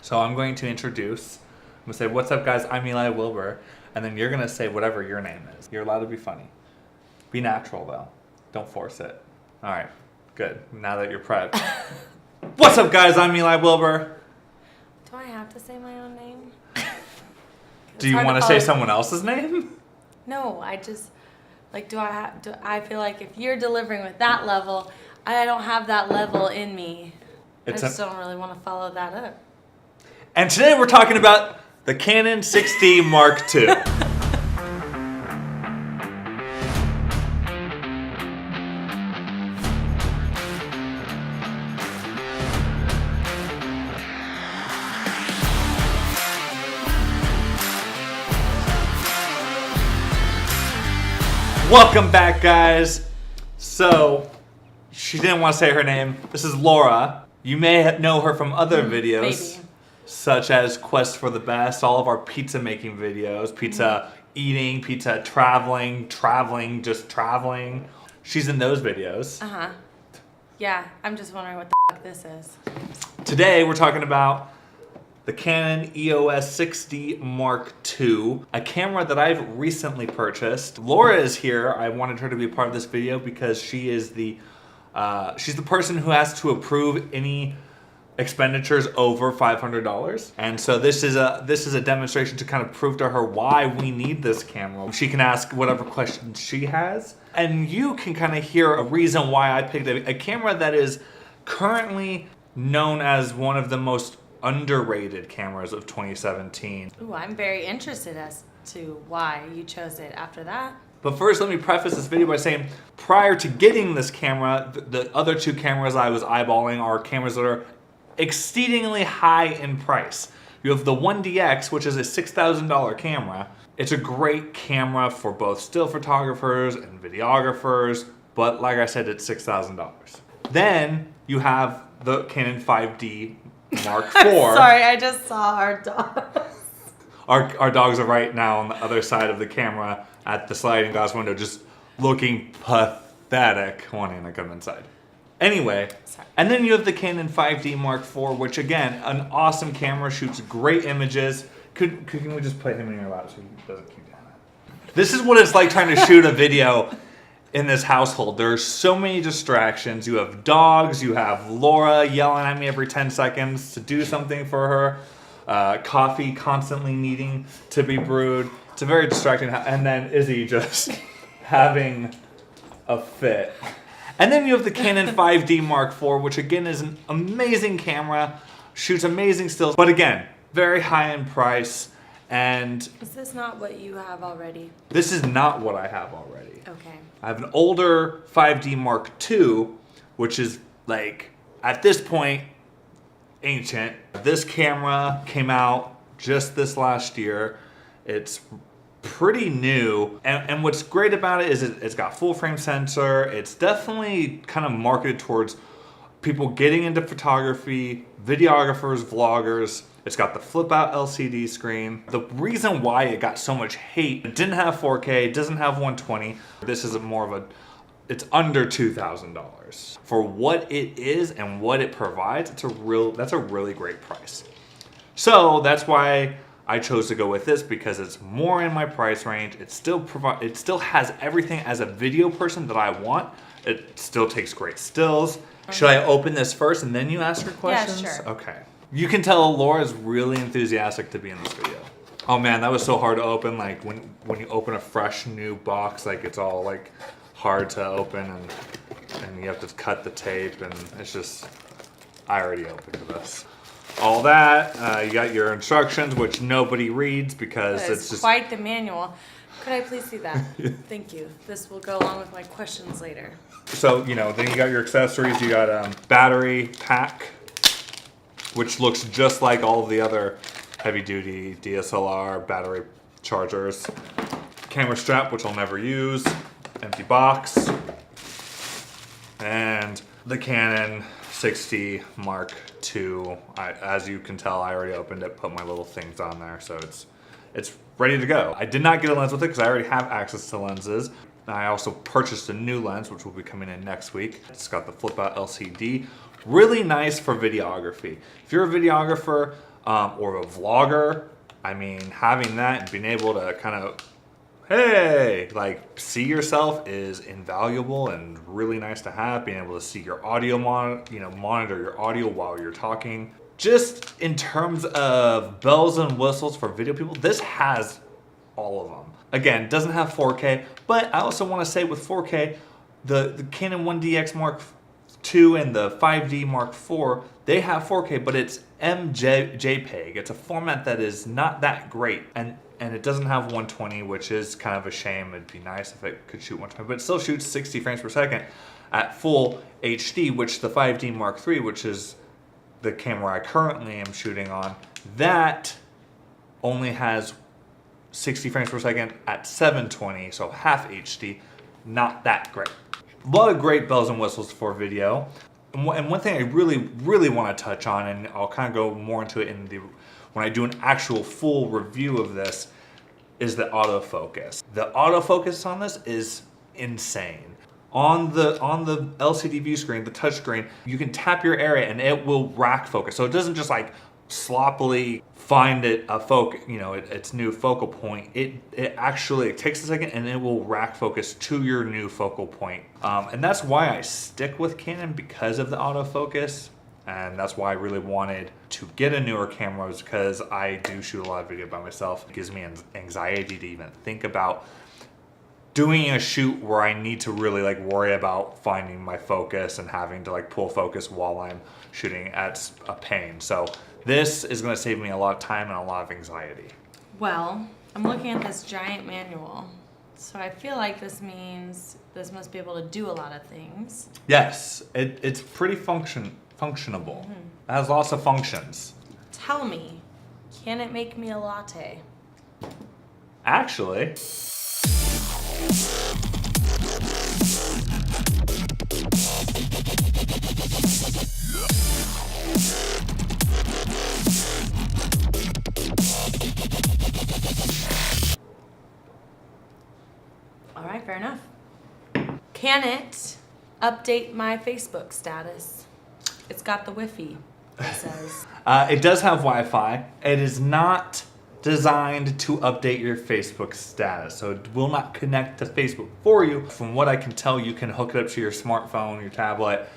So I'm going to introduce, I'm going to say, what's up guys, I'm Elyjah Wilbur, and then you're going to say whatever your name is. You're allowed to be funny. Be natural though. Don't force it. Alright, good. Now that you're prepped. What's up guys, I'm Elyjah Wilbur. Do I have to say my own name? Do you want to say someone else's name? No, I just, like, I feel like if you're delivering with that level, I don't have that level in me. I just don't really want to follow that up. And today we're talking about the Canon 6D Mark II. Welcome back, guys. So, she didn't want to say her name. This is Laura. You may know her from other videos. Maybe. Such as Quest for the Best, all of our pizza making videos, pizza eating, pizza traveling, just traveling. She's in those videos. Uh-huh. Yeah, I'm just wondering what the fuck this is. Today we're talking about the Canon EOS 6D Mark II, a camera that I've recently purchased. Laura is here. I wanted her to be part of this video because she is she's the person who has to approve any expenditures over $500, and so this is a demonstration to kind of prove to her why we need this camera. She can ask whatever questions she has, and you can kind of hear a reason why I picked a camera that is currently known as one of the most underrated cameras of 2017. Ooh, I'm very interested as to why you chose it after that. But first, let me preface this video by saying, prior to getting this camera, the other two cameras I was eyeballing are cameras that are exceedingly high in price. You have the 1DX, which is a $6,000 camera. It's a great camera for both still photographers and videographers, but like I said, it's $6,000. Then you have the Canon 5D Mark IV. Sorry, I just saw our dogs. Our dogs are right now on the other side of the camera at the sliding glass window, just looking pathetic, wanting to come inside. Anyway, and then you have the Canon 5D Mark IV, which again, an awesome camera, shoots great images. Can we just put him in your lap so he doesn't keep doing that? This is what it's like trying to shoot a video in this household. There's so many distractions. You have dogs, you have Laura yelling at me every 10 seconds to do something for her, coffee constantly needing to be brewed. It's a very distracting, and then Izzy just having a fit. And then you have the Canon 5D Mark IV, which again is an amazing camera, shoots amazing stills, but again, very high in price. And is this not what you have already? This is not what I have already. Okay. I have an older 5D Mark II, which is like, at this point, ancient. This camera came out just this last year. It's pretty new, and what's great about it is it's got full frame sensor. It's definitely kind of marketed towards people getting into photography, videographers, vloggers. It's got the flip out LCD screen. The reason why it got so much hate, it didn't have 4K, it doesn't have 120. This is it's under $2,000. For what it is and what it provides, that's a really great price. So that's why I chose to go with this, because it's more in my price range. It still has everything as a video person that I want. It still takes great stills. Okay. Should I open this first and then you ask her questions? Yeah, sure. Okay. You can tell Laura is really enthusiastic to be in this video. Oh man, that was so hard to open. Like when you open a fresh new box, like it's all like hard to open, and you have to cut the tape, and it's just, I already opened this. All that, you got your instructions, which nobody reads because it's just quite the manual. Could I please see that? Thank you. This will go along with my questions later. So, then you got your accessories. You got a battery pack, which looks just like all of the other heavy-duty DSLR battery chargers. Camera strap, which I'll never use. Empty box. And the Canon 6D Mark II. As you can tell, I already opened it, put my little things on there, so it's ready to go. I did not get a lens with it because I already have access to lenses. I also purchased a new lens, which will be coming in next week. It's got the flip out LCD. Really nice for videography. If you're a videographer, or a vlogger. I mean, having that and being able to kind of, hey, like see yourself is invaluable and really nice to have. Being able to see your audio monitor your audio while you're talking. Just in terms of bells and whistles for video people, this has all of them. Again, doesn't have 4K, but I also want to say with 4K, the Canon 1DX Mark II and the 5D Mark IV, they have 4K, but it's JPEG. It's a format that is not that great, and it doesn't have 120, which is kind of a shame. It'd be nice if it could shoot 120, but it still shoots 60 frames per second at full HD, which the 5D Mark III, which is the camera I currently am shooting on, that only has 60 frames per second at 720, so half HD, not that great. A lot of great bells and whistles for video. And one thing I really want to touch on, and I'll kind of go more into it when I do an actual full review of this, is the autofocus. The autofocus on this is insane. On the LCD view screen, the touch screen, you can tap your area and it will rack focus. So it doesn't just like sloppily find its new focal point. It actually takes a second and it will rack focus to your new focal point. And that's why I stick with Canon, because of the autofocus. And that's why I really wanted to get a newer camera, was because I do shoot a lot of video by myself. It gives me anxiety to even think about doing a shoot where I need to really like worry about finding my focus and having to like pull focus while I'm shooting. At a pain. So this is going to save me a lot of time and a lot of anxiety. Well, I'm looking at this giant manual, so I feel like this means this must be able to do a lot of things. Yes, it's pretty functionable. Mm-hmm. It has lots of functions. Tell me, can it make me a latte? Actually, all right, fair enough. Can it update my Facebook status? It's got the Wi-Fi, it says. it does have Wi-Fi. It is not designed to update your Facebook status, so it will not connect to Facebook for you. From what I can tell, you can hook it up to your smartphone, your tablet,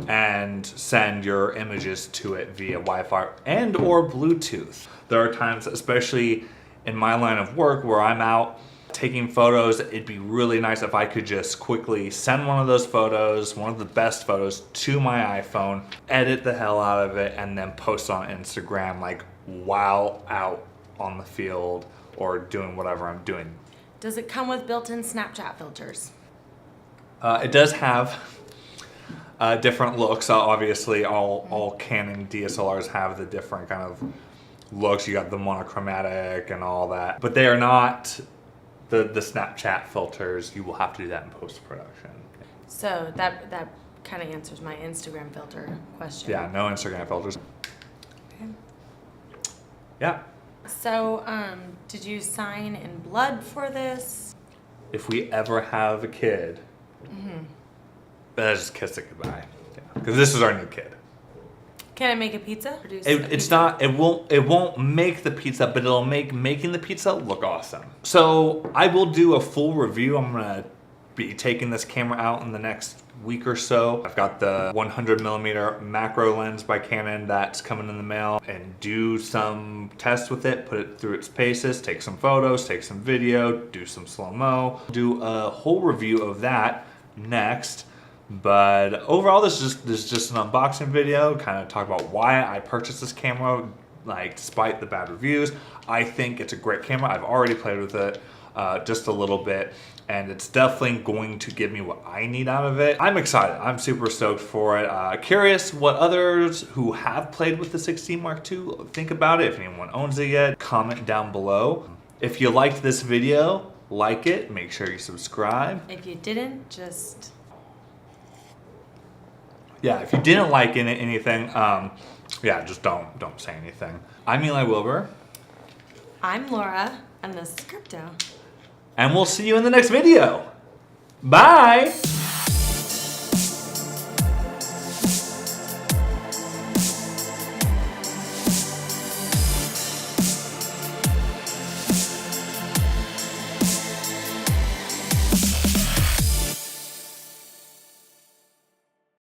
and send your images to it via Wi-Fi and or Bluetooth. There are times, especially in my line of work, where I'm out taking photos. It'd be really nice if I could just quickly send one of those photos, one of the best photos, to my iPhone, edit the hell out of it, and then post on Instagram like while out on the field or doing whatever I'm doing. Does it come with built-in Snapchat filters? It does have different looks. Obviously, all Canon DSLRs have the different kind of looks. You got the monochromatic and all that, but they are not the Snapchat filters. You will have to do that in post-production. So that kind of answers my Instagram filter question. Yeah, no Instagram filters. Okay. Yeah. So, did you sign in blood for this? If we ever have a kid, let's just kiss it goodbye. Because this is our new kid. Can it make a pizza? Produce It's not. It won't make the pizza, but it'll make making the pizza look awesome. So I will do a full review. I'm gonna be taking this camera out in the next week or so. I've got the 100mm macro lens by Canon that's coming in the mail, and do some tests with it, put it through its paces, take some photos, take some video, do some slow-mo, do a whole review of that next. But overall, this is just an unboxing video, kind of talk about why I purchased this camera, like despite the bad reviews. I think it's a great camera. I've already played with it just a little bit, and it's definitely going to give me what I need out of it. I'm excited. I'm super stoked for it. Curious what others who have played with the 16 Mark II think about it. If anyone owns it yet, comment down below. If you liked this video, like it. Make sure you subscribe. If you didn't, just... Yeah, if you didn't like anything, yeah, just don't say anything. I'm Wilbur. I'm Laura, and this is Crypto. And we'll see you in the next video. Bye!